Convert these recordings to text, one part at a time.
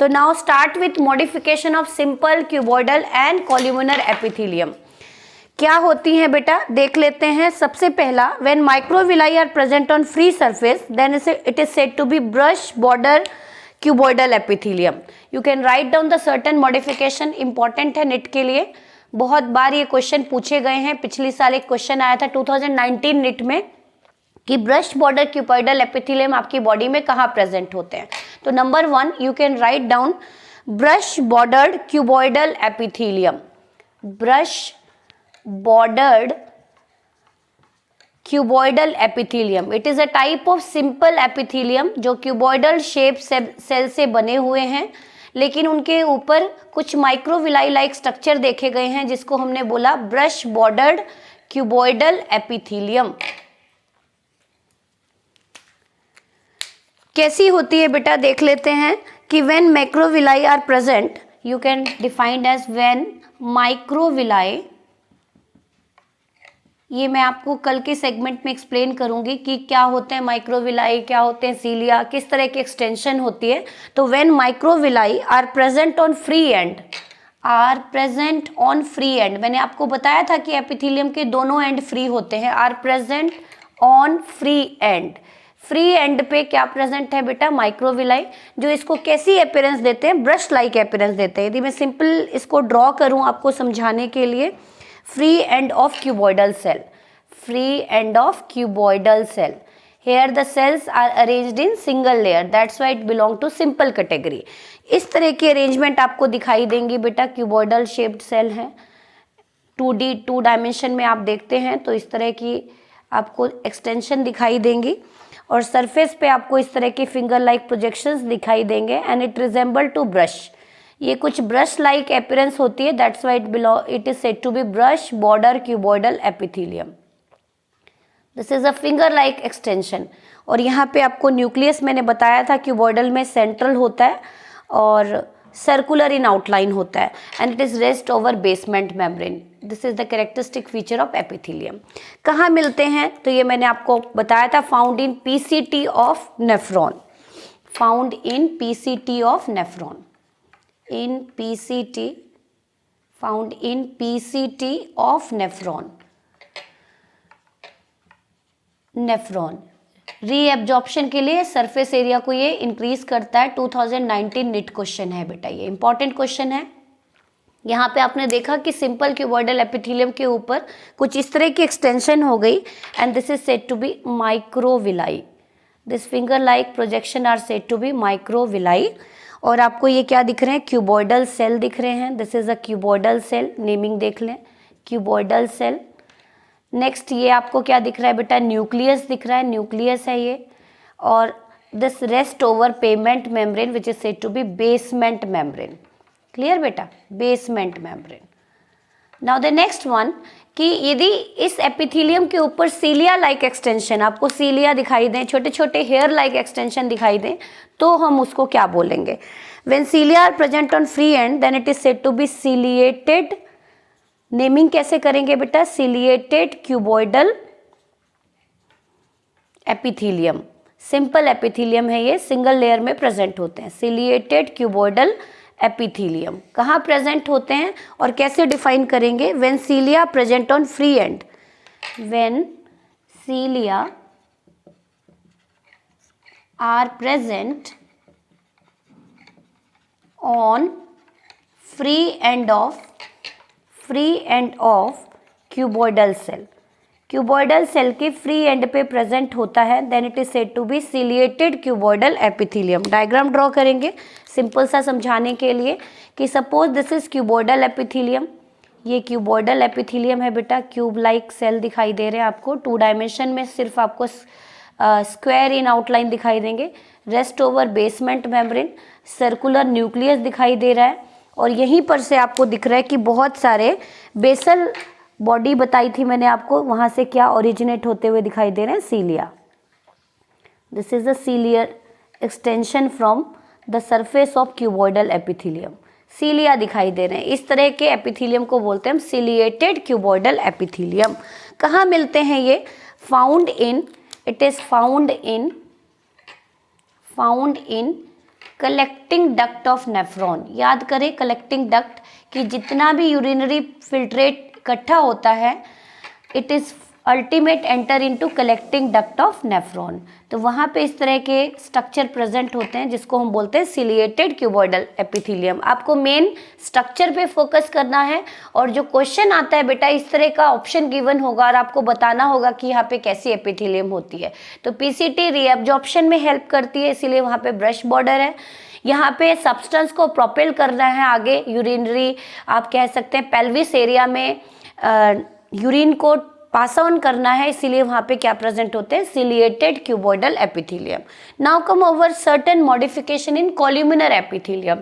So now start with modification of simple cuboidal and columnar epithelium. क्या होती हैं बेटा, देख लेते हैं. सबसे पहला, when microvilli are present on free surface, then it is said to be brush border cuboidal epithelium. You can write down the certain modification, important है निट के लिए. बहुत बार ये क्वेश्चन पूछे गए हैं. पिछली साल एक क्वेश्चन आया था 2019 निट में कि ब्रश बॉर्डर क्यूबॉइडल एपिथेलियम आपकी बॉडी में कहाँ प्रेजेंट होते हैं. तो number 1 you can write down brush bordered cuboidal epithelium. Brush bordered cuboidal epithelium, it is a type of simple epithelium जो क्यूबॉइडल शेप सेल से बने हुए हैं, लेकिन उनके ऊपर कुछ माइक्रोविलाई लाइक स्ट्रक्चर देखे गए हैं जिसको हमने बोला ब्रश बॉर्डर्ड क्यूबॉइडल एपिथेलियम. कैसी होती है बेटा, देख लेते हैं कि when microvilli are present, you can defined as when microvilli, ये मैं आपको कल के सेगमेंट में एक्सप्लेन करूंगी कि क्या होते हैं माइक्रोविलाई, क्या होते हैं सीलिया, किस तरह की एक्सटेंशन होती है. तो when microvilli are present on free end, are present on free end, मैंने आपको बताया था कि एपिथेलियम के दोनों एंड फ्री होते हैं. Are present on free end, free end पे क्या प्रेजेंट है बेटा, माइक्रोविलाई, जो इसको कैसी अपीयरेंस देते हैं, ब्रश लाइक अपीयरेंस देते हैं. यदि मैं सिंपल इसको ड्रॉ करूं आपको समझाने के लिए, free end of cuboidal cell, free end of cuboidal cell. Here the cells are arranged in single layer, that's why it belong to simple category. इस तरह की अरेंजमेंट आपको दिखाई देंगी बेटा. क्यूबॉइडल शेप्ड सेल है, 2D 2 डायमेंशन में आप देखते हैं तो इस तरह की आपको एक्सटेंशन दिखाई देंगी और सरफेस पे आपको इस तरह की फिंगर लाइक प्रोजेक्शंस दिखाई देंगे. And it resemble to brush, ये कुछ ब्रश लाइक अपीयरेंस होती है. That's why it is said to be brush border cuboidal epithelium. This is a finger like extension. और यहाँ पे आपको न्यूक्लियस मैंने बताया था क्यूबॉइडल में सेंट्रल होता है और सर्कुलर इन आउटलाइन होता है. And it is rest over basement membrane. This is the characteristic feature of epithelium. कहाँ मिलते हैं, तो ये मैंने आपको बताया था, found in PCT of nephron, found in PCT of nephron, in PCT, found in PCT of nephron. Nephron reabsorption के लिए सरफेस एरिया को ये इंक्रीज करता है. 2019 निट क्वेश्चन है बेटा, ये इंपॉर्टेंट क्वेश्चन है. यहाँ पे आपने देखा कि सिंपल क्यूबॉइडल एपिथेलियम के ऊपर कुछ इस तरह की एक्सटेंशन हो गई and this is said to be microvilli. This finger like projection are said to be microvilli. और आपको ये क्या दिख रहे हैं, क्यूबॉइडल सेल दिख रहे हैं. This is a cuboidal cell, naming देख लें, क्यूबॉइडल सेल. नेक्स्ट ये आपको क्या दिख रहा है बेटा, न्यूक्लियस दिख रहा है, न्यूक्लियस है ये. और this rest over basement membrane which is said to be basement membrane. Clear बेटा, basement membrane. Now the next one, कि यदि इस एपिथेलियम के ऊपर सीलिया लाइक एक्सटेंशन, आपको सीलिया दिखाई दें, छोटे छोटे हेयर लाइक एक्सटेंशन दिखाई दें, तो हम उसको क्या बोलेंगे. When cilia are present on free and then it is said to be ciliated. Naming कैसे करेंगे बेटा, ciliated cuboidal epithelium. Simple epithelium है ये, सिंगल लेयर में प्रेजेंट होते हैं. सीलिएटेड क्यूबॉइडल एपिथेलियम कहाँ प्रेजेंट होते हैं और कैसे डिफाइन करेंगे. When सीलिया present on free end, when cilia are present on free end of cuboidal cell. Cuboidal cell के फ्री एंड पे प्रेजेंट होता है, then it is said to be ciliated cuboidal epithelium. Diagram draw करेंगे simple सा समझाने के लिए कि suppose this is cuboidal epithelium. ये क्यूबॉइडल एपिथेलियम है बेटा, क्यूब लाइक सेल दिखाई दे रहे हैं आपको. 2 डायमेंशन में सिर्फ आपको स्क्वायर इन आउटलाइन दिखाई देंगे. Rest over basement membrane, circular nucleus दिखाई दे रहा है. और यहीं पर से आपको दिख रहा है कि बहुत सारे बेसल बॉडी बताई थी मैंने आपको, वहाँ से क्या ओरिजिनेट होते हुए दिखाई दे रहे हैं, cilia. This is the ciliary extension from the surface of cuboidal epithelium. Cilia दिखाई दे रहे हैं. इस तरह के एपिथेलियम को बोलते हैं हम सीलिएटेड क्यूबॉइडल एपिथेलियम. कहाँ मिलते हैं ये, found in, it is found in collecting duct of nephron. याद करें कलेक्टिंग डक्ट कि जितना भी यूरिनरी फिल्ट्रेट इकट्ठा होता है it is ultimate enter into collecting duct of nephron. तो वहाँ पे इस तरह के स्ट्रक्चर प्रेजेंट होते हैं जिसको हम बोलते हैं सिलिएटेड क्यूबॉइडल एपिथेलियम। आपको मेन स्ट्रक्चर पे फोकस करना है और जो क्वेश्चन आता है बेटा इस तरह का ऑप्शन गिवन होगा और आपको बताना होगा कि यहाँ पे कैसी एपिथेलियम होती है। तो पीसीटी रीएब्जॉर्प्शन में हेल्प करती है, इसीलिए वहाँ पे ब्रश बॉर्डर है। यहाँ पे सब्सटेंस को प्रोपेल करना है आगे यूरिनरी, आप कह सकते हैं पेल्विस एरिया में यूरिन को पास ऑन करना है, इसीलिए वहाँ पे क्या प्रेजेंट होते हैं ciliated cuboidal epithelium. Now come over certain modification in columnar epithelium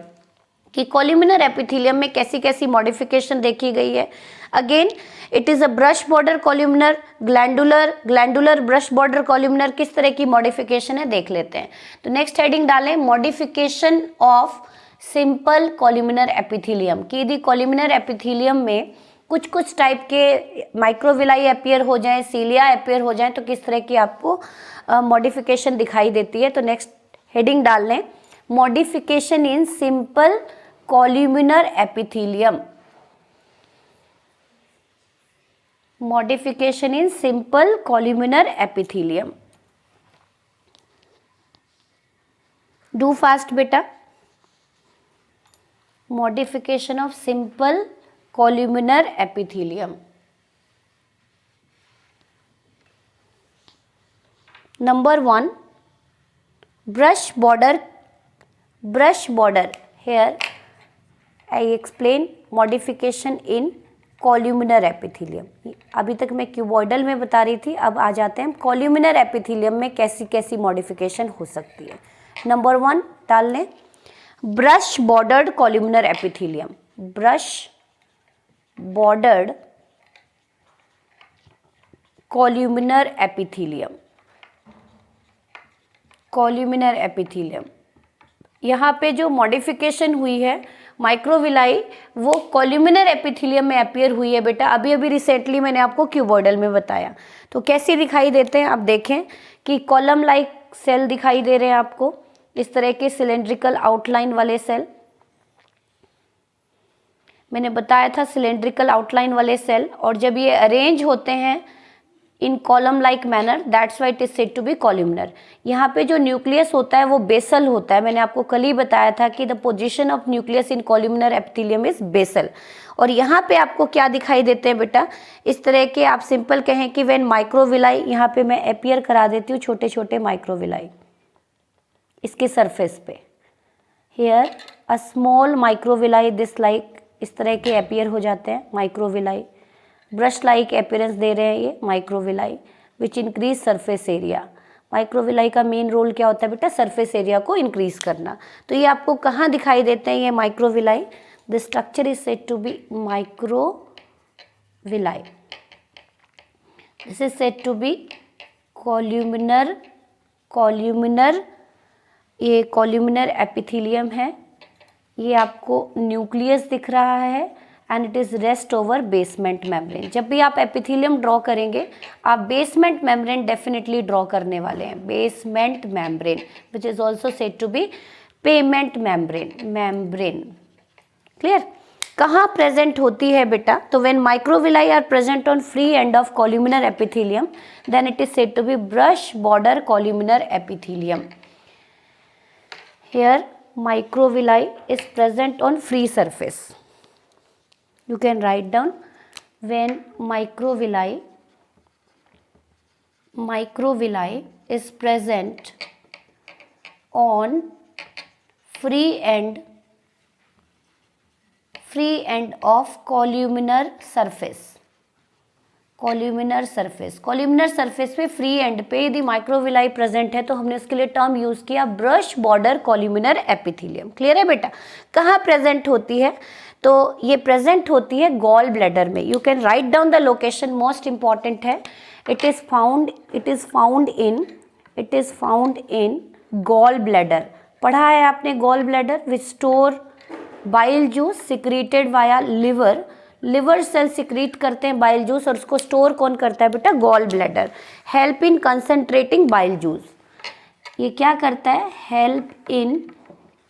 कि कॉल्यूमिनर एपिथेलियम में कैसी कैसी मॉडिफिकेशन देखी गई है। Again it is a brush border columnar, glandular brush border columnar, किस तरह की मॉडिफिकेशन है देख लेते हैं। तो नेक्स्ट हेडिंग डालें modification of simple columnar epithelium कि यदि कॉल्यूमिनर एपिथेलियम में कुछ कुछ टाइप के माइक्रोविलाई अपियर हो जाएं, सीलिया अपियर हो जाएं, तो किस तरह की आपको मॉडिफिकेशन दिखाई देती है। तो नेक्स्ट हेडिंग डाल लें modification in simple columnar epithelium, modification in simple columnar epithelium. Do fast बेटा। Modification of simple columnar epithelium. Number 1 brush border here I explain modification in columnar epithelium. अभी तक मैं क्यूबॉइडल में बता रही थी, अब आ जाते हैं कॉल्यूमिनर एपिथेलियम में कैसी कैसी मॉडिफिकेशन हो सकती है। नंबर 1 डाल लें brush bordered columnar epithelium, brush bordered columnar epithelium, columnar epithelium. यहाँ पे जो मॉडिफिकेशन हुई है माइक्रोविलाई वो कॉल्यूमिनर एपिथेलियम में अपियर हुई है बेटा, अभी अभी रिसेंटली मैंने आपको क्यूबॉइडल में बताया। तो कैसी दिखाई देते हैं, अब देखें कि कॉलम लाइक सेल दिखाई दे रहे हैं आपको, इस तरह के सिलेंड्रिकल आउटलाइन वाले सेल। मैंने बताया था सिलेंड्रिकल आउटलाइन वाले सेल, और जब ये अरेंज होते हैं in column like manner that's why it is said to be columnar. यहाँ पे जो न्यूक्लियस होता है वो बेसल होता है, मैंने आपको कल ही बताया था कि the position of nucleus in columnar epithelium is basal. और यहाँ पे आपको क्या दिखाई देते हैं बेटा, इस तरह के आप सिंपल कहें कि व्हेन माइक्रोविलाई, यहाँ पे मैं अपियर करा देती हूँ छोटे छोटे माइक्रोविलाई इसके सरफेस पे। Here a small microvilli this like, इस तरह के अपियर हो जाते हैं माइक्रोविलाई, ब्रश लाइक अपीयरेंस दे रहे हैं ये microvilli which increase surface area. Microvilli का मेन रोल क्या होता है बेटा, सरफेस एरिया को इंक्रीज करना। तो ये आपको कहाँ दिखाई देते हैं ये microvilli, the structure is said to be microvilli, this is said to be columnar, ये कॉल्यूमिनर एपिथेलियम है, ये आपको न्यूक्लियस दिख रहा है and it is rest over basement membrane. जब भी आप एपिथेलियम ड्रॉ करेंगे आप बेसमेंट मेम्ब्रेन डेफिनेटली ड्रॉ करने वाले हैं, basement membrane which is also said to be payment membrane. Clear. कहाँ प्रेजेंट होती है बेटा, तो when microvilli are present on free end of columnar epithelium then it is said to be brush border columnar epithelium. Here microvilli is present on free surface. You can write down when microvilli is present on free end of columnar surface, columnar surface पे free end पे यदि microvilli present है तो हमने उसके लिए term use किया brush border columnar epithelium. Clear है बेटा। कहाँ प्रेजेंट होती है, तो ये प्रेजेंट होती है गॉल ब्लैडर में। You can write down the location, most important है। It is found in gall bladder. पढ़ा है आपने gall bladder which store bile juice secreted via liver cell secrete करते हैं बाइल जूस और उसको स्टोर कौन करता है बेटा, gall bladder. Help in concentrating bile juice, ये क्या करता है, help in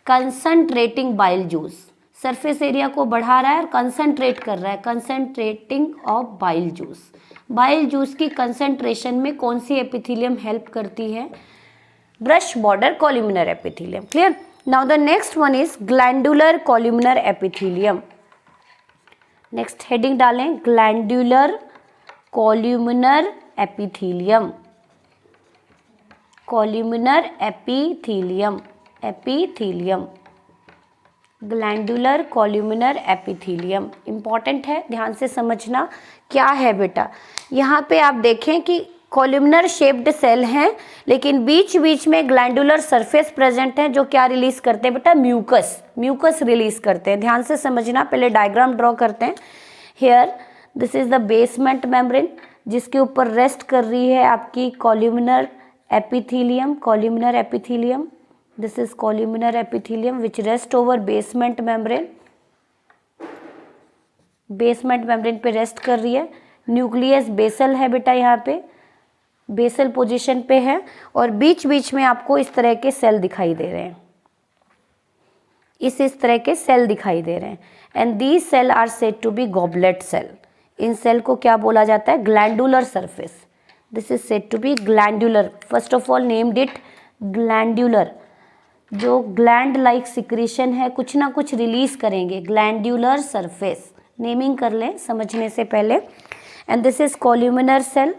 concentrating bile juice, surface area को बढ़ा रहा है और कंसंट्रेट कर रहा है, concentrating of bile juice. Bile juice की कंसंट्रेशन में कौन सी एपिथेलियम हेल्प करती है? Brush border columnar epithelium. Clear? Now the next one is glandular columnar epithelium. Next heading डालें, glandular columnar epithelium, columnar epithelium, epithelium, glandular columnar epithelium. Important है, ध्यान से समझना क्या है बेटा। यहाँ पे आप देखें कि कॉल्यूमिनर शेप्ड सेल हैं, लेकिन बीच बीच में ग्लैंडुलर सरफेस प्रेजेंट है जो क्या रिलीज करते हैं बेटा? म्यूकस, म्यूकस रिलीज करते हैं। ध्यान से समझना, पहले डायग्राम ड्रॉ करते हैं। Here this is the basement membrane जिसके ऊपर रेस्ट कर रही है आपकी columnar epithelium, columnar epithelium. This is columnar epithelium which rest over basement membrane, basement membrane पे रेस्ट कर रही है। न्यूक्लियस बेसल है बेटा, यहाँ पे बेसल पोजीशन पे है और बीच बीच में आपको इस तरह के सेल दिखाई दे रहे हैं, इस तरह के सेल दिखाई दे रहे हैं। And these cell are said to be goblet cell. इन सेल को क्या बोला जाता है? Glandular surface. This is said to be glandular. First of all named it glandular, जो ग्लैंड लाइक सिक्रीशन है, कुछ ना कुछ रिलीज करेंगे, ग्लैंडुलर सरफेस। नेमिंग कर लें समझने से पहले। And this is columnar cell,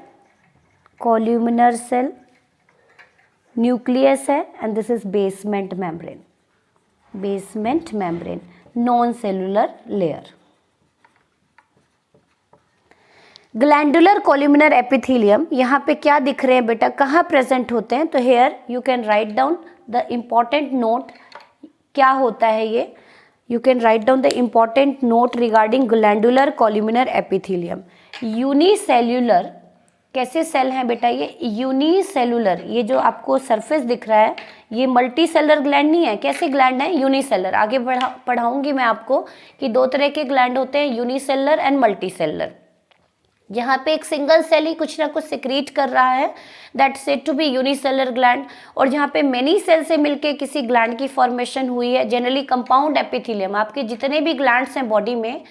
columnar cell, nucleus है। And this is basement membrane, basement membrane, non cellular layer. Glandular columnar epithelium यहाँ पे क्या दिख रहे हैं बेटा, कहाँ प्रेजेंट होते हैं? तो here you can write down the important note. क्या होता है ये? You can write down the important note regarding glandular columnar epithelium. Unicellular कैसे सेल हैं बेटा? ये यूनिसेलुलर, ये जो आपको सरफेस दिख रहा है ये मल्टी सेलर ग्लैंड नहीं है। कैसे ग्लैंड है? यूनिसेलर। आगे पढ़ाऊंगी मैं आपको कि दो तरह के ग्लैंड होते हैं, यूनिसेलर एंड मल्टी सेलर। यहाँ पे एक सिंगल सेल ही कुछ ना कुछ सिक्रीट कर रहा है, that said to be unicellular gland. और जहाँ पे मेनी सेल से मिलके किसी ग्लैंड की फॉर्मेशन हुई है, जनरली कंपाउंड एपिथेलियम। आपके जितने भी ग्लैंड्स हैं बॉडी में,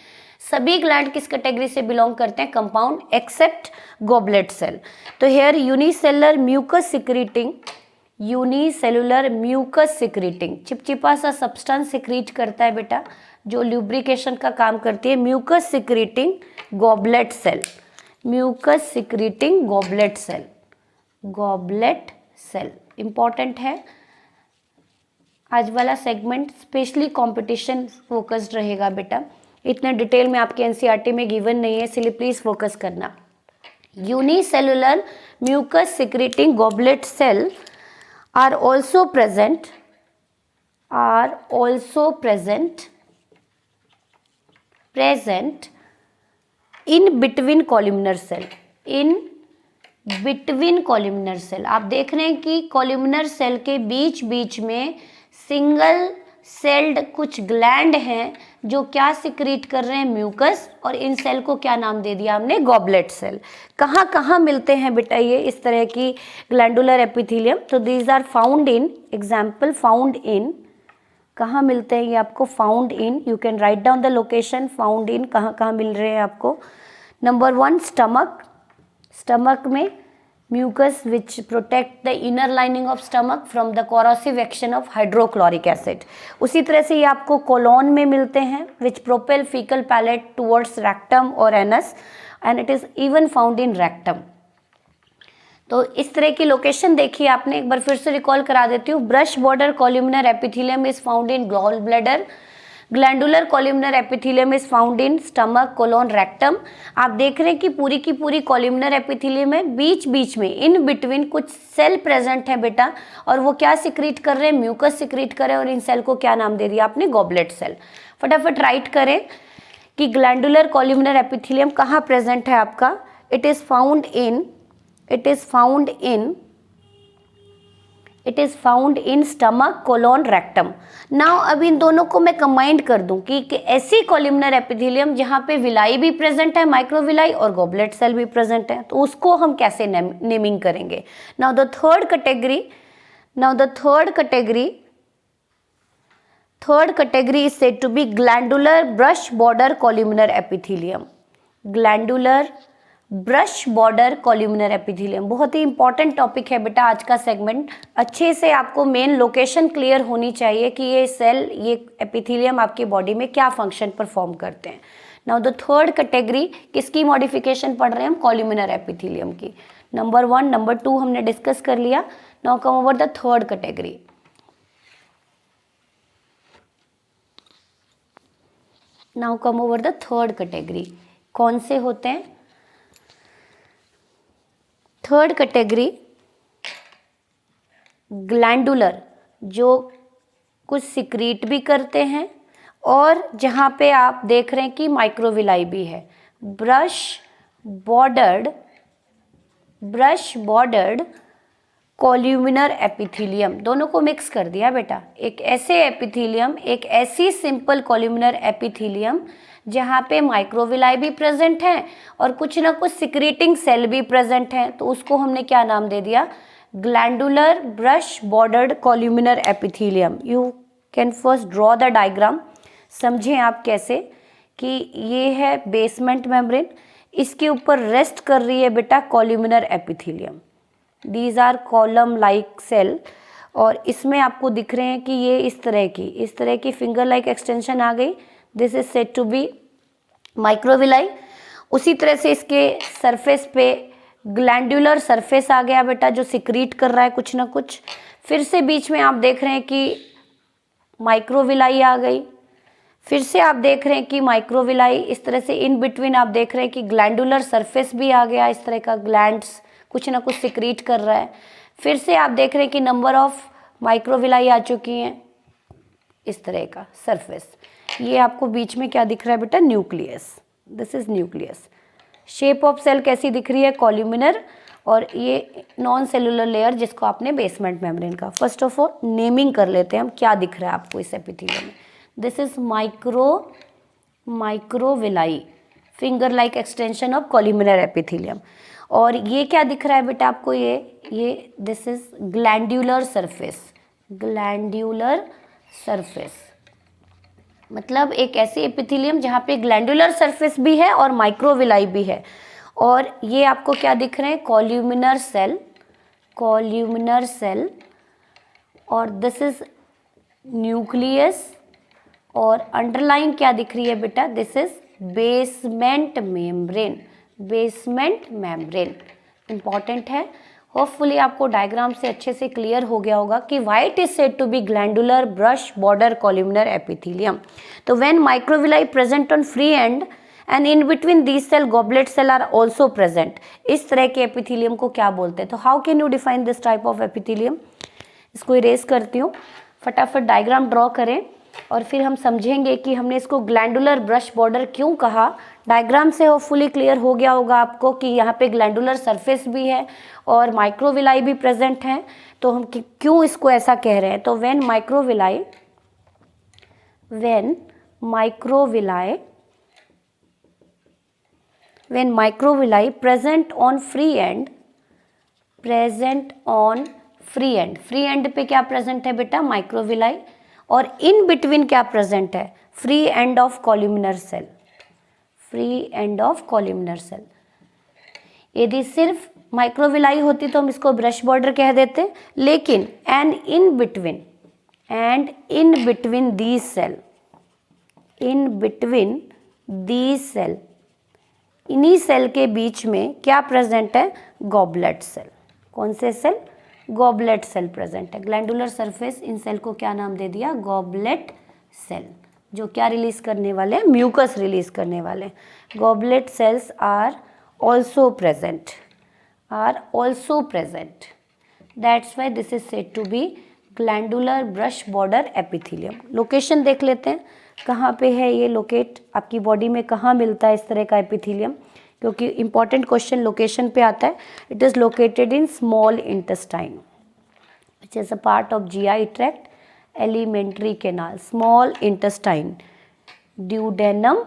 सभी ग्लैंड किस कैटेगरी से बिलोंग करते हैं? Compound, except goblet cell. तो here unicellular mucus secreting, unicellular mucus secreting, चिपचिपा सा सब्सटेंस सिक्रीट करता है बेटा, जो ल्यूब्रिकेशन का काम करती है। Mucus secreting goblet cell, mucus secreting goblet cell, goblet cell important है। आज वाला सेगमेंट स्पेशली कंपटीशन फोकस्ड रहेगा बेटा, इतने डिटेल में आपके एनसीईआरटी में गिवन नहीं है, इसलिए प्लीज फोकस करना। Unicellular mucus secreting goblet cell are also present in between columnar cell, in between columnar cell। आप देख रहे हैं कि columnar cell के बीच बीच में सिंगल सेल्ड कुछ ग्लैंड हैं जो क्या सिक्रीट कर रहे हैं? म्यूकस। और इन सेल को क्या नाम दे दिया हमने? Goblet cell. कहाँ कहाँ मिलते हैं बेटा ये इस तरह की ग्लैंडुलर एपिथेलियम? तो these are found in, example found in, कहाँ मिलते हैं ये आपको? Found in, you can write down the location. Found in कहाँ कहाँ मिल रहे हैं आपको? नंबर 1 स्टमक, स्टमक में mucus which protect the inner lining of stomach from the corrosive action of hydrochloric acid। उसी तरह से ये आपको कोलोन में मिलते हैं which propel fecal palate towards rectum or anus and it is even found in rectum। तो इस तरह की लोकेशन देखिए आपने, एक बार फिर से रिकॉल करा देती हूँ। Brush border columnar epithelium is found in gall bladder, glandular columnar epithelium is found in stomach, colon, rectum. आप देख रहे हैं कि पूरी की पूरी कॉल्यूमिनर एपिथेलियम है, बीच बीच में इन बिटवीन कुछ सेल प्रेजेंट है बेटा, और वो क्या सिक्रीट कर रहे हैं? म्यूकस सिक्रीट कर रहे हैं। और इन सेल को क्या नाम दे दिया आपने? Goblet cell. फटाफट राइट करें कि ग्लैंडुलर कॉल्यूमिनर एपिथेलियम कहाँ प्रेजेंट है आपका? It is found in stomach, colon, rectum. Now अब इन दोनों को मैं कंबाइंड कर दूं कि ऐसी कॉल्यूमिनर एपिथेलियम जहां पे विलाई भी प्रेजेंट है, माइक्रोविलाई, और गॉबलेट सेल भी प्रेजेंट है, तो उसको हम कैसे नेमिंग करेंगे? Now the third category third category is said to be glandular brush border columnar epithelium. Glandular brush border columnar epithelium बहुत ही इंपॉर्टेंट टॉपिक है बेटा आज का सेगमेंट। अच्छे से आपको मेन लोकेशन क्लियर होनी चाहिए कि ये सेल, ये एपिथेलियम आपकी बॉडी में क्या फंक्शन परफॉर्म करते हैं। नाउ द थर्ड कैटेगरी किसकी मॉडिफिकेशन पढ़ रहे हैं हम? कॉल्यूमिनर एपिथेलियम की। नंबर 1, नंबर 2 हमने डिस्कस कर लिया। Now come over the third category. Now come over the third category. कौन से होते हैं? थर्ड कैटेगरी ग्लैंडुलर, जो कुछ सिक्रीट भी करते हैं और जहाँ पे आप देख रहे हैं कि माइक्रोविलाई भी है। ब्रश बॉर्डर्ड कॉल्यूमिनर एपिथेलियम, दोनों को मिक्स कर दिया बेटा। एक ऐसे एपिथेलियम, एक ऐसी सिंपल कॉल्यूमिनर एपिथेलियम जहाँ पे माइक्रोविलाई भी प्रेजेंट हैं और कुछ ना कुछ सिक्रीटिंग सेल भी प्रेजेंट हैं, तो उसको हमने क्या नाम दे दिया? Glandular brush bordered columnar epithelium. You can first draw the diagram. समझें आप कैसे कि ये है बेसमेंट मेम्ब्रेन, इसके ऊपर रेस्ट कर रही है बेटा columnar epithelium. These are column like cell और इसमें आपको दिख रहे हैं कि ये इस तरह की फिंगर लाइक एक्सटेंशन आ गई। This is said to be microvilli. उसी तरह से इसके सरफेस पे ग्लैंडुलर सरफेस आ गया बेटा, जो सिक्रीट कर रहा है कुछ ना कुछ। फिर से बीच में आप देख रहे हैं कि माइक्रोविलाई आ गई। फिर से आप देख रहे हैं कि माइक्रोविलाई, इस तरह से इन बिटवीन आप देख रहे हैं कि ग्लैंडुलर सरफेस भी आ गया, इस तरह का ग्लैंड्स कुछ ना कुछ सिक्रीट कर रहा है। फिर से आप देख रहे हैं कि नंबर ऑफ माइक्रोविलाई आ चुकी हैं, इस तरह का सरफेस। ये आपको बीच में क्या दिख रहा है बेटा? Nucleus. This is nucleus. Shape of cell कैसी दिख रही है? कॉल्यूमिनर। और ये नॉन सेलुलर लेयर जिसको आपने बेसमेंट मेम्ब्रेन का। फर्स्ट ऑफ ऑल नेमिंग कर लेते हैं हम, क्या दिख रहा है आपको इस एपिथेलियम में। This is microvilli, finger like extension of columnar epithelium. और ये क्या दिख रहा है बेटा आपको? ये दिस इज ग्लैंडुलर सरफेस, मतलब एक ऐसी एपिथेलियम जहाँ पे ग्लैंडुलर सरफेस भी है और माइक्रोविलाई भी है। और ये आपको क्या दिख रहे हैं? Columnar cell. और दिस इज न्यूक्लियस। और अंडरलाइन क्या दिख रही है बेटा? This is basement membrane. Important है। होपफुली आपको डायग्राम से अच्छे से क्लियर हो गया होगा कि why it is said to be glandular brush border columnar epithelium. तो when microvilli present on free end end in between these cell goblet cell are also present, इस तरह के एपिथेलियम को क्या बोलते हैं? तो how can you define this type of epithelium? इसको इरेज करती हूँ, फटाफट डायग्राम ड्रॉ करें और फिर हम समझेंगे कि हमने इसको ग्लैंडुलर ब्रश बॉर्डर क्यों कहा। डायग्राम से होपफुली क्लियर हो गया होगा आपको कि यहाँ पे ग्लैंडुलर सरफेस भी है और माइक्रोविलाई भी प्रेजेंट हैं, तो हम क्यों इसको ऐसा कह रहे हैं। तो when microvilli present on free end पे क्या प्रेजेंट है बेटा? माइक्रोविलाई। और इन बिटवीन क्या प्रेजेंट है? Free end of columnar cell. यदि सिर्फ माइक्रोविलाई होती तो हम इसको ब्रश बॉर्डर कह देते, लेकिन and in between these cell, इन्हीं सेल के बीच में क्या प्रेजेंट है? Goblet cell. कौन से सेल? गॉबलेट सेल प्रेजेंट है। ग्लैंडुलर सरफेस, इन सेल को क्या नाम दे दिया? गॉबलेट सेल, जो क्या रिलीज करने वाले हैं? म्यूकस रिलीज करने वाले। Goblet cells are also present. That's why this is said to be glandular brush border epithelium. Location देख लेते हैं, कहाँ पे है ये लोकेट, आपकी बॉडी में कहाँ मिलता है इस तरह का एपिथेलियम, क्योंकि इंपॉर्टेंट क्वेश्चन लोकेशन पे आता है। It is located in small intestine which is a part of GI tract, alimentary canal, small intestine, duodenum,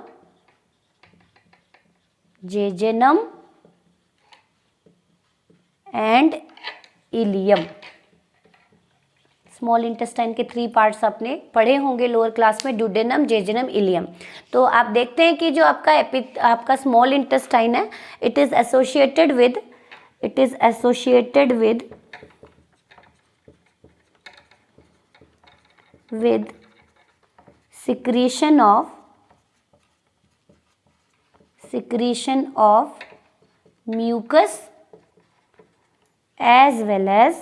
jejunum and ileum. Small intestine के 3 पार्ट्स आपने पढ़े होंगे लोअर क्लास में, ड्यूडेनम, जेजुनम, इलियम। तो आप देखते हैं कि जो आपका स्मॉल इंटेस्टाइन है, it is associated with secretion of mucus as well as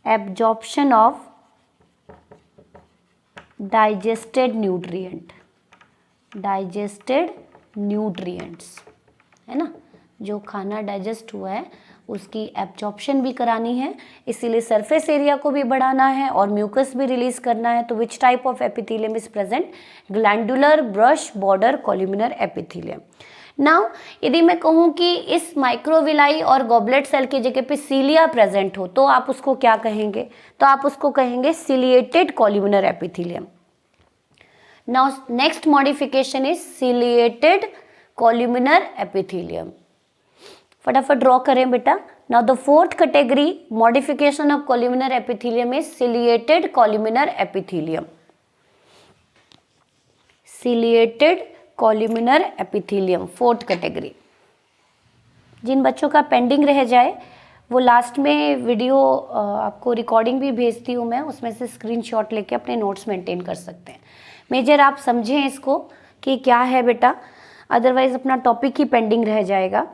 absorption of digested nutrients, है ना। जो खाना डाइजेस्ट हुआ है उसकी एब्जॉर्प्शन भी करानी है, इसीलिए सरफेस एरिया को भी बढ़ाना है और म्यूकस भी रिलीज करना है। तो which type of epithelium is present? Glandular, brush border, columnar epithelium. Now यदि मैं कहूँ कि इस माइक्रोविलाई और गॉबलेट सेल की जगह पे सीलिया प्रेजेंट हो तो आप उसको क्या कहेंगे? तो आप उसको कहेंगे ciliated columnar epithelium. Now next modification is ciliated columnar epithelium. फटाफट ड्रॉ करें बेटा। Now the fourth category modification of columnar epithelium is ciliated columnar epithelium. Ciliated columnar epithelium, fourth category. जिन बच्चों का पेंडिंग रह जाए वो लास्ट में वीडियो आपको रिकॉर्डिंग भी भेजती हूँ मैं, उसमें से स्क्रीनशॉट लेके अपने नोट्स मेंटेन कर सकते हैं। मेजर आप समझें इसको कि क्या है बेटा, अदरवाइज अपना टॉपिक ही पेंडिंग रह जाएगा।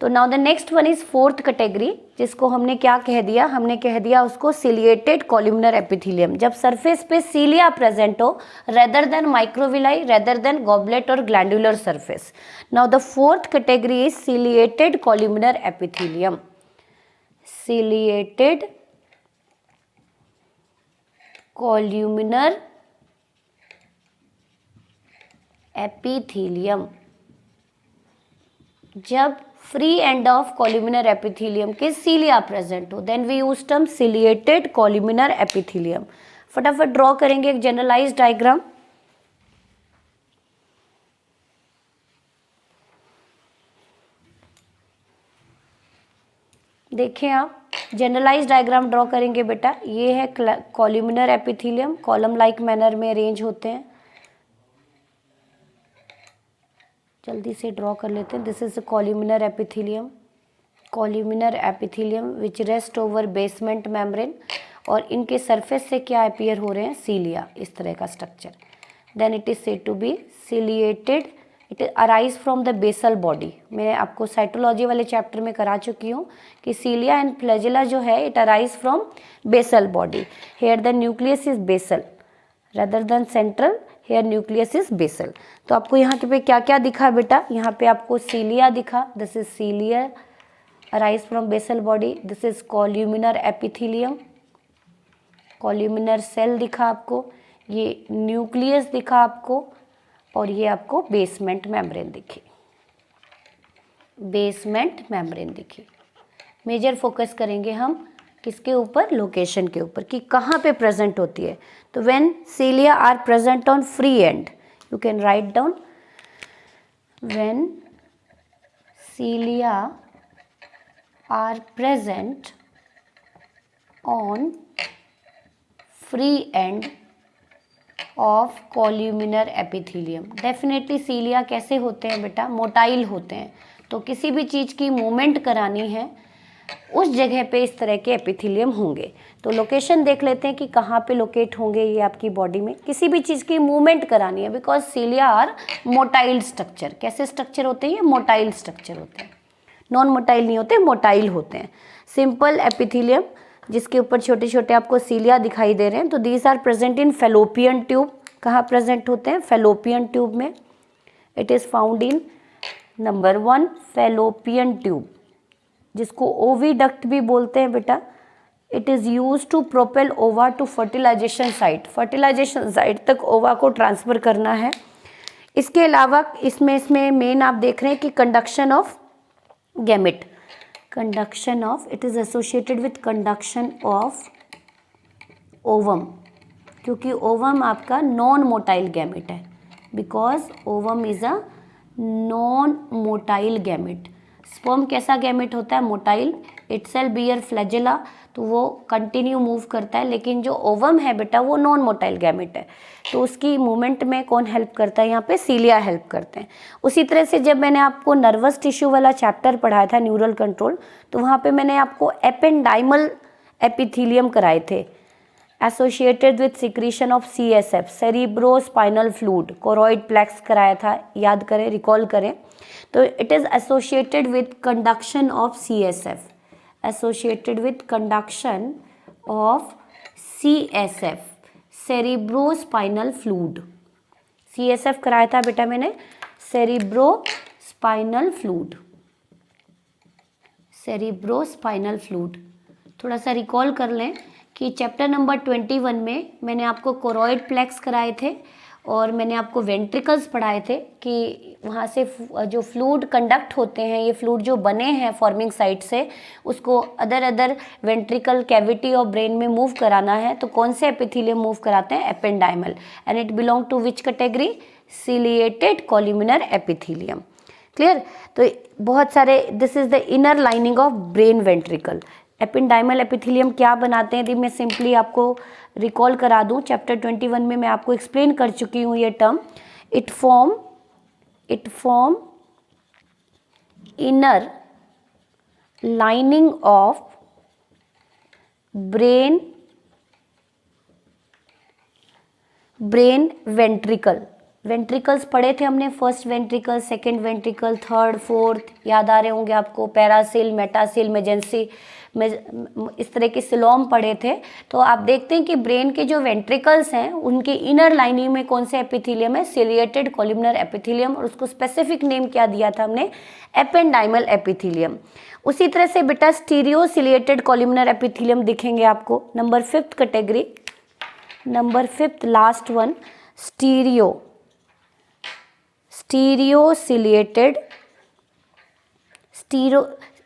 तो now the next one is fourth category, जिसको हमने क्या कह दिया? हमने कह दिया उसको सिलिएटेड कॉल्यूमिनर एपिथेलियम। जब सरफेस पे सीलिया प्रेजेंट हो rather than microvilli, rather than goblet और glandular surface. Now the fourth category is ciliated columnar epithelium. Ciliated columnar epithelium. जब free end of columnar epithelium के सीलिया प्रेजेंट हो then we use term ciliated columnar epithelium. फटाफट draw करेंगे एक generalise diagram. देखिए आप generalise diagram draw करेंगे बेटा। ये है columnar epithelium, column like manner में अरेंज होते हैं। जल्दी से ड्रॉ कर लेते हैं। This is a columnar epithelium, columnar epithelium which rest over basement membrane, और इनके सरफेस से क्या अपीयर हो रहे हैं? सीलिया, इस तरह का structure. Then it is said to be ciliated, it arise from the basal body. मैं आपको साइटोलॉजी वाले चैप्टर में करा चुकी हूँ कि सीलिया एंड फ्लैजिला जो है it arise from basal body. Here the nucleus is basal rather than central, here nucleus is basal. तो आपको यहाँ पे क्या क्या दिखा बेटा? यहाँ पे आपको सीलिया दिखा, this is cilia arise from basal body. This is columnar epithelium, columnar cell दिखा आपको, ये न्यूक्लियस दिखा आपको, और ये आपको बेसमेंट मेम्ब्रेन दिखी, बेसमेंट मेम्ब्रेन दिखी। मेजर फोकस करेंगे हम किसके ऊपर? लोकेशन के ऊपर, कि कहाँ पे प्रेजेंट होती है। तो when cilia are present on free end, you can write down when cilia are present on free end of columnar epithelium. Definitely cilia कैसे होते हैं बेटा? मोटाइल होते हैं। तो किसी भी चीज़ की मूवमेंट करानी है उस जगह पे इस तरह के एपिथेलियम होंगे। तो लोकेशन देख लेते हैं कि कहाँ पे लोकेट होंगे ये आपकी बॉडी में। किसी भी चीज़ की मूवमेंट करानी है, बिकॉज सीलिया आर मोटाइल स्ट्रक्चर। कैसे स्ट्रक्चर होते हैं? ये मोटाइल स्ट्रक्चर होते हैं, नॉन मोटाइल नहीं होते, मोटाइल होते हैं। सिंपल एपिथेलियम जिसके ऊपर छोटे छोटे आपको सीलिया दिखाई दे रहे हैं। तो these are present in fallopian tube. कहाँ प्रेजेंट होते हैं? फेलोपियन ट्यूब में। It is found in number 1 fallopian tube, जिसको ओविडक्ट भी बोलते हैं बेटा। It is use to propel ova to fertilization site. Fertilization site तक ओवा को ट्रांसफ़र करना है। इसके अलावा इसमें मेन आप देख रहे हैं कि conduction of gamete, conduction of, it is associated with conduction of ovum, क्योंकि ओवम आपका नॉन मोटाइल गैमेट है, because ovum is a non motile gamete. Sperm कैसा गैमेट होता है? Motile it cell bear flagella, तो वो कंटिन्यू मूव करता है, लेकिन जो ओवम है बेटा वो नॉन मोटाइल गैमेट है, तो उसकी मूवमेंट में कौन हेल्प करता है, यहाँ पे सीलिया हेल्प करते हैं। उसी तरह से जब मैंने आपको नर्वस टिश्यू वाला चैप्टर पढ़ाया था न्यूरल कंट्रोल, तो वहाँ पे मैंने आपको एपेंडाइमल एपिथीलियम कराए थे associated with secretion of CSF, cerebrospinal fluid, choroid plexus कराया था, याद करें, रिकॉल करें। तो it is associated with conduction of CSF, associated with conduction of CSF, cerebrospinal fluid. CSF कराया था बेटा मैंने, सेरिब्रोस्पाइनल फ्लूइड, सेरिब्रोस्पाइनल फ्लूइड। थोड़ा सा रिकॉल कर लें कि चैप्टर नंबर 21 में मैंने आपको कोरोइड प्लेक्स कराए थे और मैंने आपको वेंट्रिकल्स पढ़ाए थे कि वहाँ से जो फ्लूइड कंडक्ट होते हैं, ये फ्लूइड जो बने हैं फॉर्मिंग साइट से, उसको अदर वेंट्रिकल कैविटी और ब्रेन में मूव कराना है, तो कौन से एपिथेलियम मूव कराते हैं, ependymal, and it belong to which category, ciliated columnar epithelium. Clear. तो बहुत सारे, this is the inner lining of brain ventricle. Ependymal epithelium क्या बनाते हैं, यदि मैं सिंपली आपको रिकॉल करा दूं, चैप्टर 21 में मैं आपको एक्सप्लेन कर चुकी हूँ ये term. It form inner lining of brain ventricle. Ventricles पढ़े थे हमने, first ventricle, second ventricle, third, fourth, याद आ रहे होंगे आपको, पैरासिल, मेटासिल, मेजेंसी, इस तरह के सिलोम पढ़े थे। तो आप देखते हैं कि ब्रेन के जो वेंट्रिकल्स हैं उनके इनर लाइनिंग में कौन से एपिथेलियम है, सिलिएटेड कॉल्यूमिनर एपिथेलियम, और उसको स्पेसिफिक नेम क्या दिया था हमने, एपेंडाइमल एपिथेलियम। उसी तरह से बेटा स्टीरियो सिलिएटेड कॉल्यूमिनर एपिथेलियम दिखेंगे आपको, number 5th category, number 5th last one, stereo ciliated,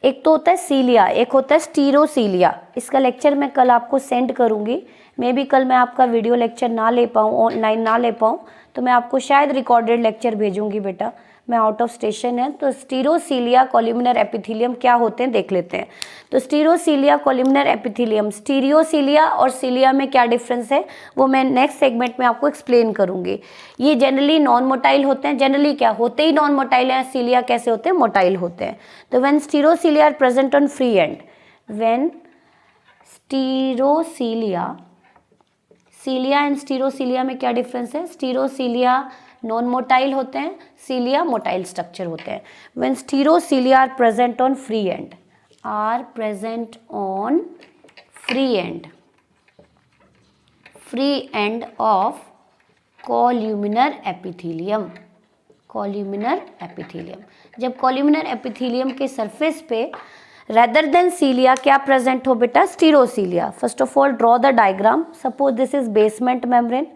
एक तो होता है सीलिया, एक होता है स्टीरोसीलिया। इसका लेक्चर मैं कल आपको सेंड करूंगी, मे भी कल मैं आपका वीडियो लेक्चर ना ले पाऊँ, ऑनलाइन ना ले पाऊँ, तो मैं आपको शायद रिकॉर्डेड लेक्चर भेजूंगी बेटा, मैं आउट ऑफ स्टेशन है। तो स्टीरोसीलिया कॉल्यूमिनर एपिथेलियम क्या होते हैं देख लेते हैं। तो स्टीरोसीलिया कॉल्यूमिनर एपिथेलियम, स्टीरियोसीलिया और सीलिया में क्या डिफरेंस है वो मैं नेक्स्ट सेगमेंट में आपको एक्सप्लेन करूंगी। ये जनरली नॉन मोटाइल होते हैं, जनरली क्या होते ही नॉन मोटाइल हैं, सीलिया कैसे होते हैं, मोटाइल होते हैं। तो when stereocilia are present on free end, when stereocilia, cilia and stereocilia में क्या डिफरेंस है, स्टीरोसीलिया नॉन मोटाइल होते हैं, सीलिया मोटाइल स्ट्रक्चर होते हैं। When stereocilia are present on free end, are present on free end of columnar epithelium, columnar epithelium. जब columnar epithelium के surface पे rather than cilia क्या प्रेजेंट हो बेटा, stereocilia. First of all draw the diagram, suppose this is basement membrane,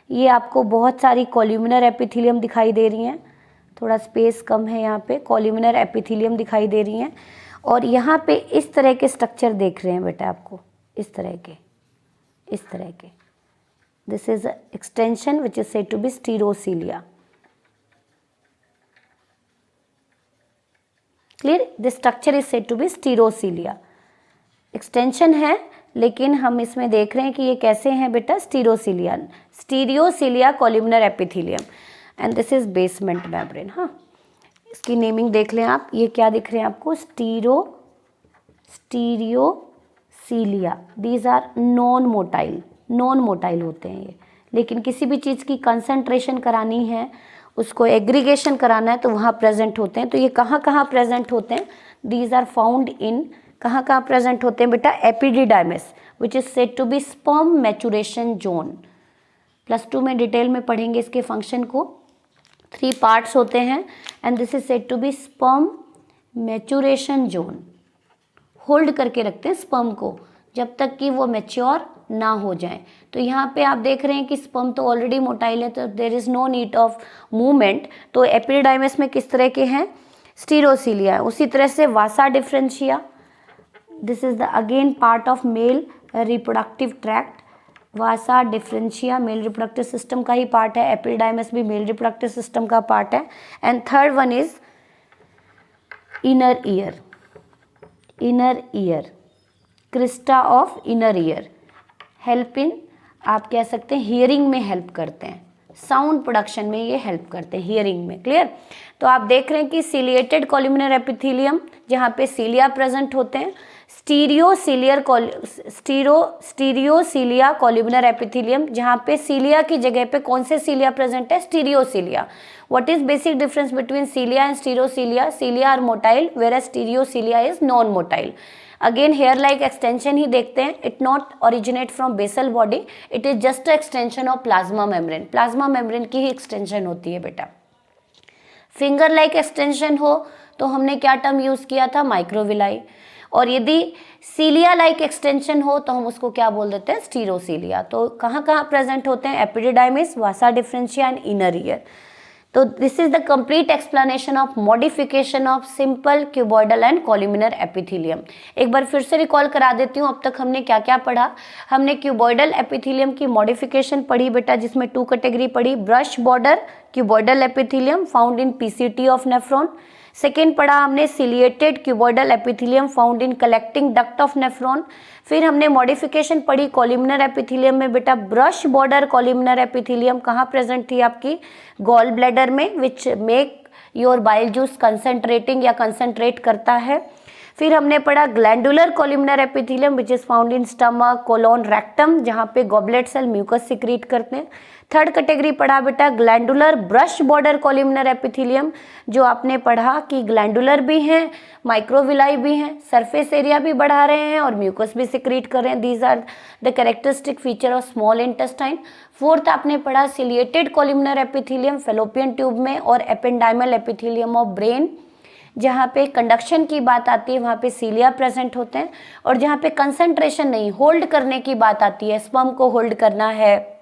ये आपको बहुत सारी कॉल्यूमिनर एपिथेलियम दिखाई दे रही हैं, थोड़ा स्पेस कम है यहाँ पे, कॉल्यूमिनर एपिथेलियम दिखाई दे रही हैं, और यहाँ पे इस तरह के स्ट्रक्चर देख रहे हैं बेटा आपको, इस तरह के, this is extension which is said to be stereocilia. Clear, this structure is said to be stereocilia. Extension है, लेकिन हम इसमें देख रहे हैं कि ये कैसे हैं बेटा, stereocilia columnar epithelium, and this is basement membrane. हाँ, इसकी नेमिंग देख लें आप, ये क्या दिख रहे हैं आपको, स्टीरियोसीलिया, दीज आर नॉन मोटाइल होते हैं ये, लेकिन किसी भी चीज़ की कंसंट्रेशन करानी है, उसको एग्रीगेशन कराना है, तो वहाँ प्रेजेंट होते हैं। तो ये कहाँ प्रेजेंट होते हैं, दीज आर फाउंड इन, कहाँ प्रेजेंट होते हैं बेटा, epididymis which is said to be sperm maturation zone. +2 में डिटेल में पढ़ेंगे इसके फंक्शन को। 3 पार्ट्स होते हैं, and this is said to be sperm maturation zone. Hold करके रखते हैं स्पर्म को जब तक कि वो मैच्योर ना हो जाए। तो यहाँ पे आप देख रहे हैं कि स्पर्म तो ऑलरेडी मोटाइल है, तो there is no need of movement. तो एपिडिडाइमिस में किस तरह के हैं, स्टीरोसीलिया है। उसी तरह से vasa deferentia, this is the again part of male reproductive tract. Vasa deferentia male reproductive system का ही पार्ट है, एपिडिडाइमिस भी मेल रिप्रोडक्टिव सिस्टम का पार्ट है। And third one is inner ear. Inner ear, crista of inner ear, help in, आप कह सकते हैं हियरिंग में हेल्प करते हैं, साउंड प्रोडक्शन में ये हेल्प करते हैं, हियरिंग में। क्लियर? तो आप देख रहे हैं कि सिलिएटेड कॉल्यूमिनर एपिथेलियम जहाँ पे सीलिया प्रेजेंट होते हैं, स्टीरियोसीलिया कॉल्यूमिनर एपिथेलियम जहाँ पे सीलिया की जगह पे कौन से सीलिया प्रेजेंट है? Stereocilia. What is basic difference between cilia and stereocilia? Cilia are motile whereas stereocilia is non motile. Again here like extension ही देखते हैं, it not originate from basal body, it is just extension of plasma membrane, plasma membrane की ही extension होती है बेटा। Finger like extension हो तो हमने क्या टर्म यूज किया था? माइक्रोविलाई। और यदि सीलिया लाइक एक्सटेंशन हो तो हम उसको क्या बोल देते हैं? स्टीरोसीलिया। तो कहाँ कहाँ प्रेजेंट होते हैं? Epididymis, vasa deferentia and inner ear. तो this is the complete explanation of modification of simple cuboidal and columnar epithelium. एक बार फिर से रिकॉल करा देती हूँ, अब तक हमने क्या क्या पढ़ा। हमने क्यूबॉइडल एपिथेलियम की मॉडिफिकेशन पढ़ी बेटा, जिसमें 2 कैटेगरी पढ़ी, brush border cuboidal epithelium found in PCT of nephron. Second पढ़ा हमने ciliated cuboidal epithelium found in collecting duct of nephron. फिर हमने मॉडिफिकेशन पढ़ी कॉल्यूमिनर एपिथेलियम में बेटा, ब्रश बॉर्डर कॉल्यूमिनर एपिथेलियम कहाँ प्रेजेंट थी आपकी? गॉल ब्लैडर में, which make your bile juice concentrating या कंसंट्रेट करता है। फिर हमने पढ़ा glandular columnar epithelium which is found in stomach, colon, rectum, जहाँ पे गॉबलेट सेल म्यूकस सिक्रीट करते हैं। थर्ड कैटेगरी पढ़ा बेटा glandular brush border columnar epithelium, जो आपने पढ़ा कि ग्लैंडुलर भी हैं, माइक्रोविलाई भी हैं, सरफेस एरिया भी बढ़ा रहे हैं और म्यूकस भी सिक्रीट कर रहे हैं। These are the characteristic feature of small intestine. Fourth आपने पढ़ा ciliated columnar epithelium fallopian tube में और एपेंडाइमल एपिथेलियम ऑफ ब्रेन, जहाँ पे कंडक्शन की बात आती है वहाँ पे सीलिया प्रेजेंट होते हैं, और जहाँ पे कंसंट्रेशन नहीं, होल्ड करने की बात आती है, स्पर्म को होल्ड करना है,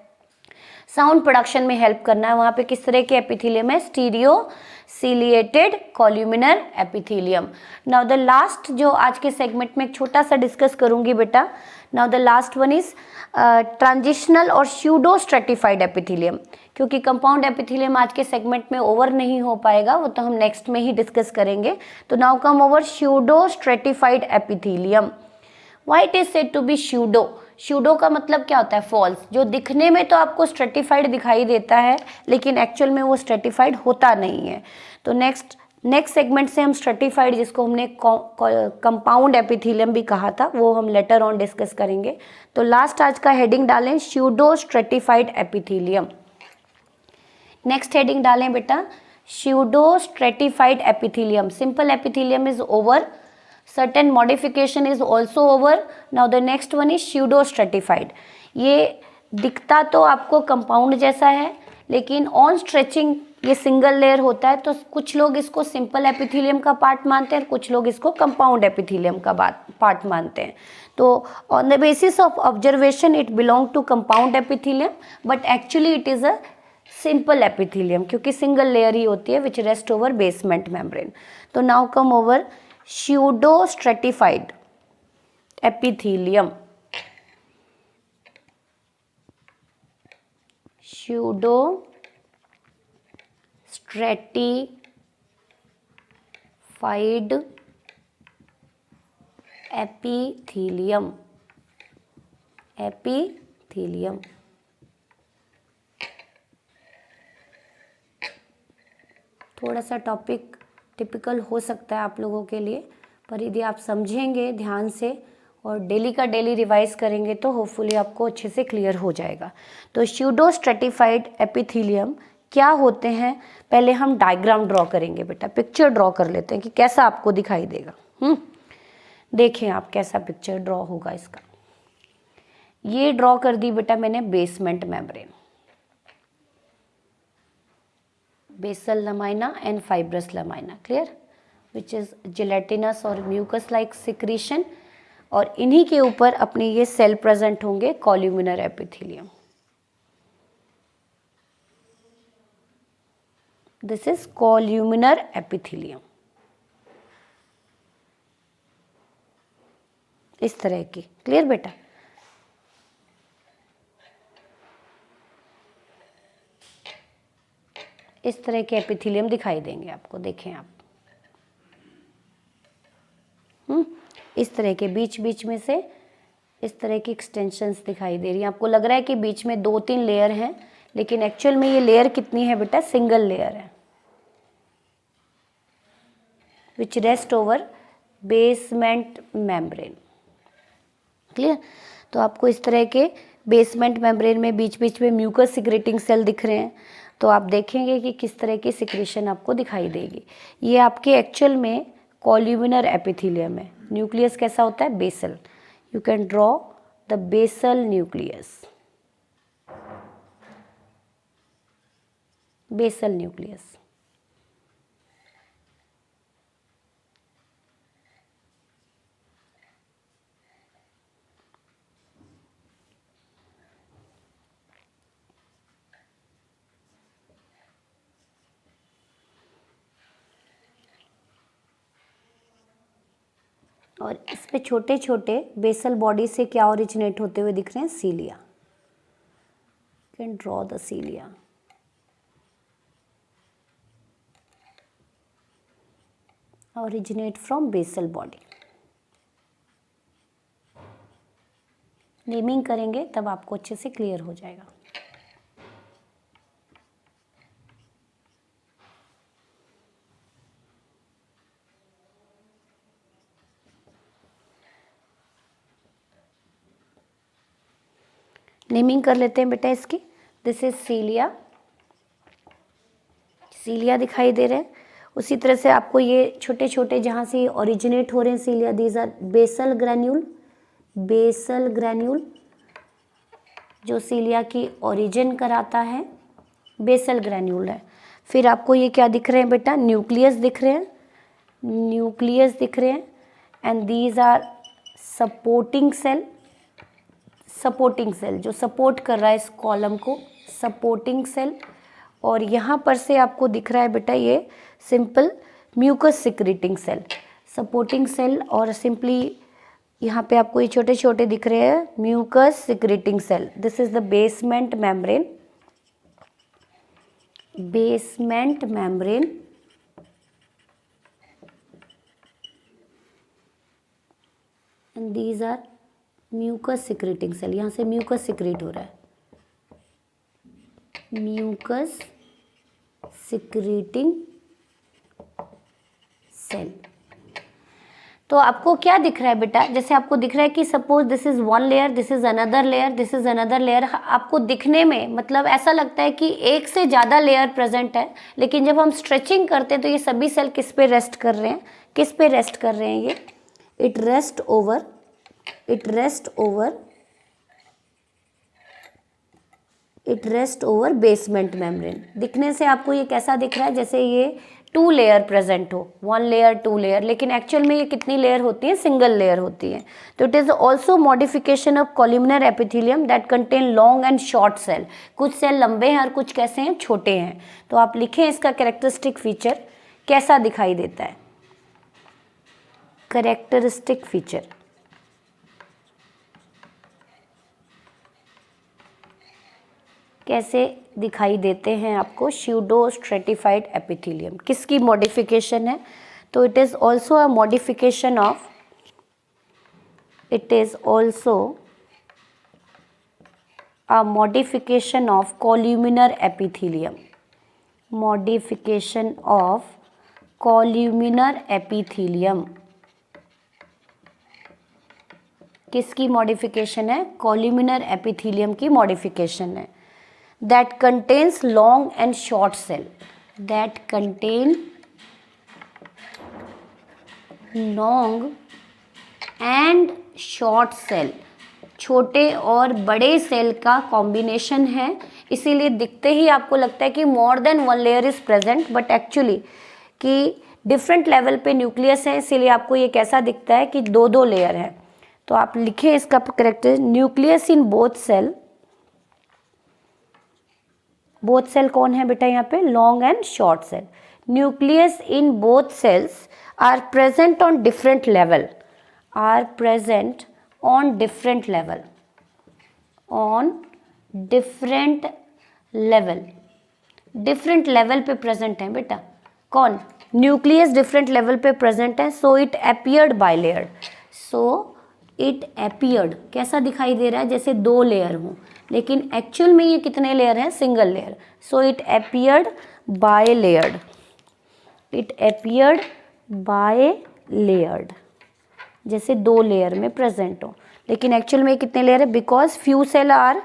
साउंड प्रोडक्शन में हेल्प करना है, वहाँ पे किस तरह के एपिथेलियम है? Stereo ciliated columnar epithelium. Now the last जो आज के सेगमेंट में एक छोटा सा डिस्कस करूंगी बेटा, now the last one is transitional और स्यूडो स्ट्रेटिफाइड एपिथेलियम। क्योंकि कंपाउंड एपिथेलियम आज के सेगमेंट में ओवर नहीं हो पाएगा, वो तो हम नेक्स्ट में ही डिस्कस करेंगे। तो now come over pseudo stratified epithelium. Why it is said to be pseudo? Pseudo का मतलब क्या होता है? फॉल्स। जो दिखने में तो आपको स्ट्रेटिफाइड दिखाई देता है लेकिन एक्चुअल में वो स्ट्रेटिफाइड होता नहीं है। तो नेक्स्ट सेगमेंट से हम स्ट्रेटिफाइड, जिसको हमने कंपाउंड एपिथेलियम भी कहा था, वो हम लेटर ऑन डिस्कस करेंगे। तो लास्ट आज का हेडिंग डालें pseudo stratified epithelium. Next heading डालें बेटा pseudo stratified epithelium. Simple epithelium is over, certain modification is also over. Now the next one is pseudo stratified. ये दिखता तो आपको कंपाउंड जैसा है लेकिन ऑन स्ट्रेचिंग ये सिंगल लेयर होता है, तो कुछ लोग इसको सिंपल एपिथेलियम का पार्ट मानते हैं, कुछ लोग इसको कंपाउंड एपिथेलियम का पार्ट मानते हैं। तो on the basis of observation it belong to compound epithelium, but actually it is a simple epithelium, क्योंकि सिंगल लेयर ही होती है which rest over basement membrane. तो now come over pseudo stratified epithelium. Pseudo stratified epithelium. थोड़ा सा topic typical हो सकता है आप लोगों के लिए, पर यदि आप समझेंगे ध्यान से और डेली का डेली रिवाइज करेंगे तो होपफुली आपको अच्छे से क्लियर हो जाएगा। तो स्यूडो स्ट्रेटिफाइड एपिथेलियम क्या होते हैं, पहले हम डायग्राम ड्रॉ करेंगे बेटा, पिक्चर ड्रॉ कर लेते हैं कि कैसा आपको दिखाई देगा। देखें आप कैसा पिक्चर ड्रॉ होगा इसका। ये ड्रॉ कर दी बेटा मैंने basement membrane, basal lamina and fibrous lamina, clear, which is gelatinous और mucus like secretion, और इन्हीं के ऊपर अपने ये सेल प्रेजेंट होंगे columnar epithelium. This is columnar epithelium, इस तरह की, क्लियर बेटा। इस तरह के एपिथेलियम दिखाई देंगे आपको, देखें आप। इस तरह के बीच बीच में से इस तरह की एक्सटेंशंस दिखाई दे रही हैं। आपको लग रहा है कि बीच में 2-3 लेयर हैं, लेकिन एक्चुअल में ये लेयर कितनी है बेटा, सिंगल लेयर है, which rest over basement membrane. Clear? तो आपको इस तरह के बेसमेंट मेम्ब्रेन में बीच बीच में म्यूकस सिक्रेटिंग सेल दिख रहे हैं, तो आप देखेंगे कि किस तरह की सिक्रेशन आपको दिखाई देगी। ये आपके एक्चुअल में कॉल्यूमिनर एपिथेलियम है। न्यूक्लियस कैसा होता है, basal. You can draw the basal nucleus, basal nucleus. और इस पे छोटे छोटे बेसल बॉडी से क्या ओरिजिनेट होते हुए दिख रहे हैं, cilia. Can draw the cilia. Originate from basal body. Naming करेंगे तब आपको अच्छे से क्लियर हो जाएगा। नेमिंग कर लेते हैं बेटा इसकी। दिस इज सीलिया, सीलिया दिखाई दे रहे हैं। उसी तरह से आपको ये छोटे छोटे जहाँ से ओरिजिनेट हो रहे हैं cilia, these are basal granule. Basal granule जो सीलिया की ओरिजिन कराता है, बेसल ग्रैन्यूल है। फिर आपको ये क्या दिख रहे हैं बेटा, न्यूक्लियस दिख रहे हैं, न्यूक्लियस दिख रहे हैं। And these are supporting cell, supporting cell जो सपोर्ट कर रहा है इस कॉलम को, सपोर्टिंग सेल। और यहाँ पर से आपको दिख रहा है बेटा ये simple mucus secreting cell, supporting cell. और सिंपली यहाँ पे आपको ये छोटे छोटे दिख रहे हैं mucus secreting cell. This is the basement membrane, basement membrane. And these are mucus secreting cell. यहाँ से म्यूकस सिक्रेट हो रहा है, म्यूकस सिक्रेटिंग सेल। तो आपको क्या दिख रहा है बेटा, जैसे आपको दिख रहा है कि suppose this is one layer, this is another layer, this is another layer. आपको दिखने में मतलब ऐसा लगता है कि एक से ज़्यादा लेयर प्रेजेंट है, लेकिन जब हम स्ट्रेचिंग करते हैं तो ये सभी सेल किस पे रेस्ट कर रहे हैं, किस पे रेस्ट कर रहे हैं ये, it rest over, it rest over, it rest over basement membrane. दिखने से आपको ये कैसा दिख रहा है, जैसे ये 2 लेयर प्रेजेंट हो, 1 लेयर 2 लेयर, लेकिन एक्चुअल में ये कितनी लेयर होती है, सिंगल लेयर होती है। तो it is also modification of columnar epithelium that contain long and short cell. कुछ सेल लंबे हैं और कुछ कैसे हैं, छोटे हैं। तो आप लिखें इसका कैरेक्टरिस्टिक फीचर कैसा दिखाई देता है, कैरेक्टरिस्टिक फीचर। कैसे दिखाई देते हैं आपको, स्यूडो स्ट्रेटिफाइड एपिथेलियम। किसकी मॉडिफिकेशन है, तो it is also a modification of, it is also a modification of columnar epithelium, modification of columnar epithelium. किसकी मॉडिफिकेशन है, कॉल्यूमिनर एपिथेलियम की मॉडिफिकेशन है। that contains long and short cell, that contain long and short cell, छोटे और बड़े cell का combination है, इसीलिए दिखते ही आपको लगता है कि more then 1 layer is present, but actually कि डिफरेंट लेवल पे न्यूक्लियस है, इसीलिए आपको ये कैसा दिखता है कि 2-2 लेयर है। तो आप लिखें इसका character, nucleus in both cell. Both cell कौन है बेटा यहाँ पे, long and short cell. Nucleus in both cells are present on different level, are present on different level, on different level. Different level पे प्रेजेंट है बेटा, कौन, nucleus different level पे प्रेजेंट है। So it appeared bilayered, so it appeared, कैसा दिखाई दे रहा है, जैसे 2 लेयर हों, लेकिन एक्चुअल में ये कितने लेयर हैं, single layer. So it appeared bilayered, it appeared bilayered, जैसे 2 लेयर में प्रेजेंट हो, लेकिन एक्चुअल में कितने लेयर है, because few cell are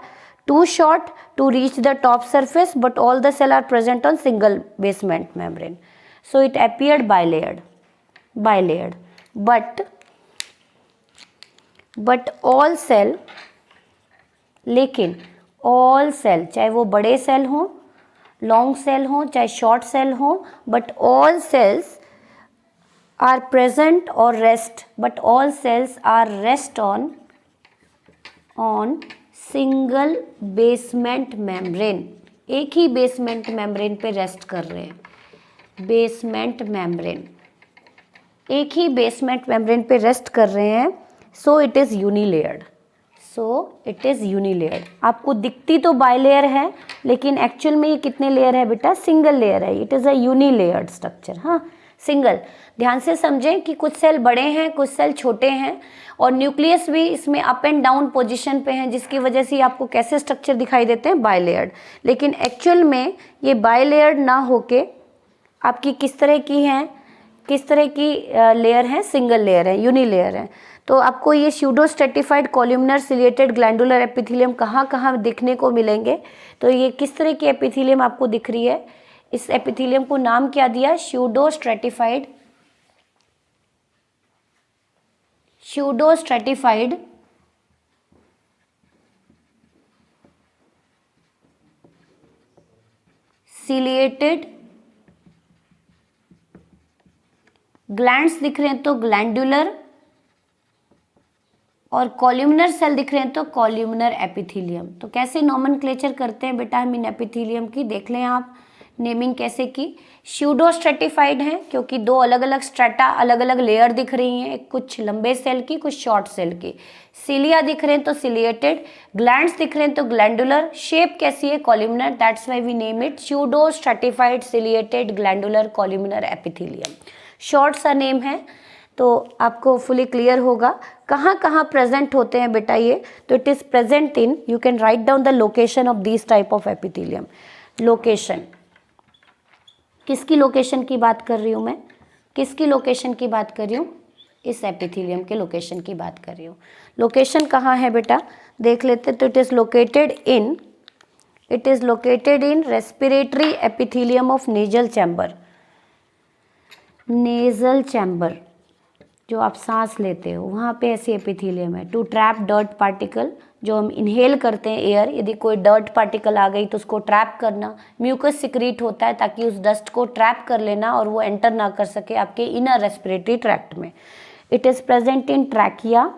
too short to reach the top surface but all the cell are present on single basement membrane. So it appeared bilayered, but all cell, लेकिन all cell, चाहे वो बड़े cell हों, long cell हों, चाहे short cell हों, but all cells are present or rest, but all cells are rest on single basement membrane. एक ही basement membrane पे रेस्ट कर रहे हैं, बेसमेंट मेम्ब्रेन, एक ही बेसमेंट मेम्ब्रेन पे रेस्ट कर रहे हैं. सो इट इज़ यूनिलेयर्ड, आपको दिखती तो बाइलेयर है, लेकिन एक्चुअल में ये कितने लेयर है बेटा, सिंगल लेयर है. It is a unilayered structure. हाँ, सिंगल. ध्यान से समझें कि कुछ सेल बड़े हैं, कुछ सेल छोटे हैं, और न्यूक्लियस भी इसमें अप एंड डाउन पोजीशन पे हैं, जिसकी वजह से आपको कैसे स्ट्रक्चर दिखाई देते हैं, बाइलेयर्ड. लेकिन एक्चुअल में ये बाइलेयर्ड ना होके आपकी किस तरह की लेयर है, सिंगल लेयर है, यूनिलेयर है. तो आपको ये pseudo stratified columnar ciliated glandular epithelium कहाँ कहाँ दिखने को मिलेंगे. तो ये किस तरह की एपिथेलियम आपको दिख रही है, इस एपिथेलियम को नाम क्या दिया, स्यूडो स्ट्रेटिफाइड सिलिएटेड ग्लैंड्स दिख रहे हैं तो ग्लैंडुलर, और कॉलमनर सेल दिख रहे हैं तो कॉलमनर एपिथेलियम. तो कैसे नॉमेनक्लेचर करते हैं बेटा हम इन एपिथेलियम की, देख लें आप नेमिंग कैसे की. स्यूडो स्ट्रेटिफाइड है क्योंकि 2 अलग अलग स्ट्रेटा, अलग अलग लेयर दिख रही हैं, कुछ लंबे सेल की, कुछ शॉर्ट सेल की. सिलिया दिख रहे हैं तो सिलिएटेड, ग्लैंड्स दिख रहे हैं तो ग्लैंडुलर, शेप कैसी है, columnar, that's why we name it pseudo stratified ciliated glandular columnar epithelium. Short सा नेम है, तो आपको फुली क्लियर होगा कहाँ कहाँ प्रेजेंट होते हैं बेटा ये. तो it is present in, you can write down the location of this type of epithelium. Location, किसकी लोकेशन की बात कर रही हूँ मैं, किसकी लोकेशन की बात कर रही हूँ, इस एपिथेलियम के लोकेशन की बात कर रही हूँ. लोकेशन कहाँ है बेटा, देख लेते. तो it is located in respiratory epithelium of nasal chamber, जो आप सांस लेते हो वहाँ पे ऐसी एपिथेलियम है. टू ट्रैप डर्ट पार्टिकल, जो हम इनहेल करते हैं एयर, यदि कोई डर्ट पार्टिकल आ गई तो उसको ट्रैप करना. म्यूकस सिक्रीट होता है ताकि उस डस्ट को ट्रैप कर लेना और वो एंटर ना कर सके आपके इनर रेस्पिरेटरी ट्रैक्ट में. It is present in trachea,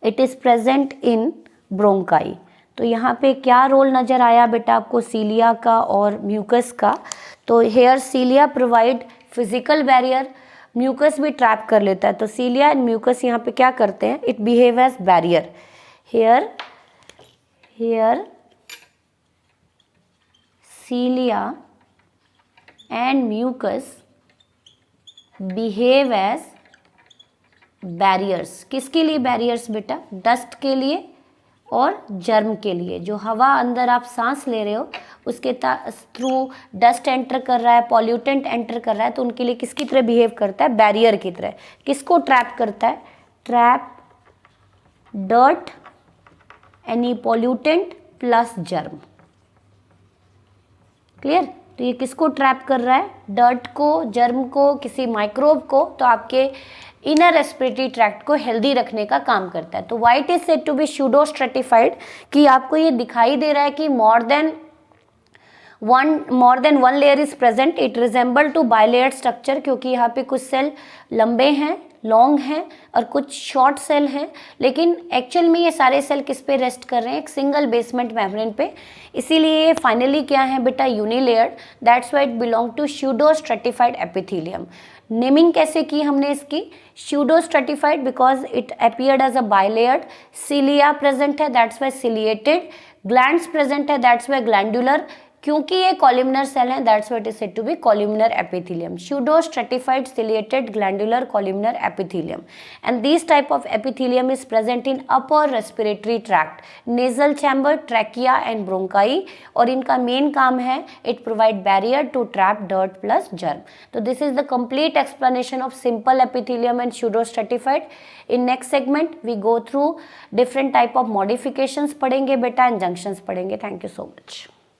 it is present in bronchi. तो यहाँ पे क्या रोल नज़र आया बेटा आपको, सीलिया का और म्यूकस का. तो here cilia provide physical barrier, mucus भी ट्रैप कर लेता है. तो सीलिया एंड म्यूकस यहाँ पे क्या करते हैं, it behave as barrier. Here cilia and mucus behave as barriers. किसके लिए बैरियर्स बेटा, डस्ट के लिए और जर्म के लिए. जो हवा अंदर आप सांस ले रहे हो उसके थ्रू डस्ट एंटर कर रहा है, पॉल्यूटेंट एंटर कर रहा है, तो उनके लिए किसकी तरह बिहेव करता है, बैरियर की तरह. किसको ट्रैप करता है, trap dirt, any pollutant plus germ. Clear. तो ये किसको ट्रैप कर रहा है, डर्ट को, जर्म को, किसी माइक्रोब को. तो आपके इनर रेस्पिरेटरी ट्रैक्ट को हेल्दी रखने का काम करता है. तो why it is said to be pseudo stratified, कि आपको ये दिखाई दे रहा है कि more than one layer is present. It resemble to bilayer structure, क्योंकि यहाँ पे कुछ सेल लंबे हैं, लॉन्ग हैं, और कुछ शॉर्ट सेल हैं. लेकिन एक्चुअल में ये सारे सेल किस पे रेस्ट कर रहे हैं, एक सिंगल बेसमेंट मेम्ब्रेन पे. इसीलिए ये फाइनली क्या है बेटा, unilayered. That's why it belong to pseudo stratified epithelium. Naming कैसे की हमने इसकी, pseudo stratified because it appeared as a bilayered. Cilia present है, that's why ciliated. Glands present है, दैट्स वाई ग्लैंडुलर. क्योंकि ये कॉलमनर सेल है, that's what is said to be columnar epithelium. Pseudo stratified ciliated glandular columnar epithelium, and this type of epithelium is present in upper respiratory tract, nasal chamber, trachea and bronchi. और इनका main काम है it provide barrier to trap dirt plus germ. तो this is the complete explanation of simple epithelium and pseudo stratified. In next segment we go through different type of modifications पढ़ेंगे बेटा, and junctions पढ़ेंगे. Thank you so much.